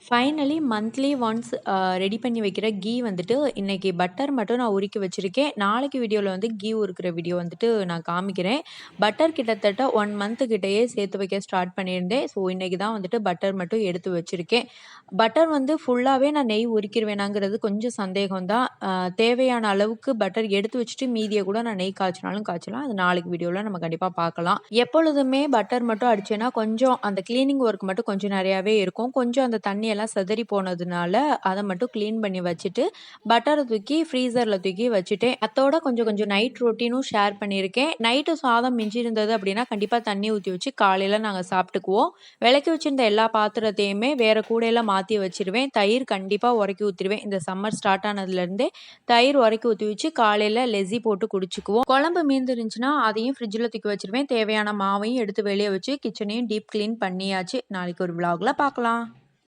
Finally monthly once ready பண்ணி வைக்கிற key வந்துட்டு இன்னைக்கு பட்டர் மட்டும் நான் உருக்கி வச்சிருக்கேன். நாளைக்கு வீடியோவில் வந்து கீ உருக்குற வீடியோ வந்துட்டு நான் காமிக்கிறேன். பட்டர் கிட்டத்தட்ட 1 மந்த் கிட்டயே சேர்த்து வைக்க ஸ்டார்ட் பண்ணியிருந்தேன். ஸோ இன்னைக்கு தான் வந்துட்டு பட்டர் மட்டும் எடுத்து வச்சிருக்கேன். பட்டர் வந்து ஃபுல்லாகவே நான் நெய் உரிக்கிருவேனாங்கிறது கொஞ்சம் சந்தேகம் தான். தேவையான அளவுக்கு பட்டர் எடுத்து வச்சுட்டு மீதியை கூட நான் நெய் காய்ச்சினாலும் காய்ச்சலாம். அது நாளைக்கு வீடியோவில் நம்ம கண்டிப்பாக பார்க்கலாம். எப்பொழுதுமே பட்டர் மட்டும் அடிச்சேன்னா கொஞ்சம் அந்த கிளீனிங் ஒர்க் மட்டும் கொஞ்சம் நிறையாவே இருக்கும். கொஞ்சம் அந்த தண்ணி எல்லாம் சிதறி போனதுனால அதை மட்டும் க்ளீன் பண்ணி வச்சுட்டு பட்டரை தூக்கி ஃப்ரீசரில் தூக்கி வச்சுட்டேன். அத்தோட கொஞ்சம் கொஞ்சம் நைட் ரொட்டீனும் ஷேர் பண்ணியிருக்கேன். நைட்டு சாதம் மிஞ்சி இருந்தது அப்படின்னா கண்டிப்பாக தண்ணி ஊற்றி வச்சு காலையில் நாங்கள் சாப்பிட்டுக்குவோம். விளக்கி வச்சிருந்த எல்லா பாத்திரத்தையுமே வேற கூடையில மாற்றி வச்சிருவேன். தயிர் கண்டிப்பாக உரைக்கி ஊற்றிடுவேன். இந்த சம்மர் ஸ்டார்ட் ஆனதுலேருந்தே தயிர் உரைக்கி ஊற்றி வச்சு காலையில் லெஸி போட்டு குடிச்சுக்குவோம். குழம்பு மீந்து இருந்துச்சுன்னா அதையும் ஃப்ரிட்ஜில் தூக்கி வச்சிருவேன். தேவையான மாவையும் எடுத்து வெளியே வச்சு கிச்சனையும் டீப் க்ளீன் பண்ணியாச்சு. நாளைக்கு ஒரு விலாகில் பார்க்கலாம்.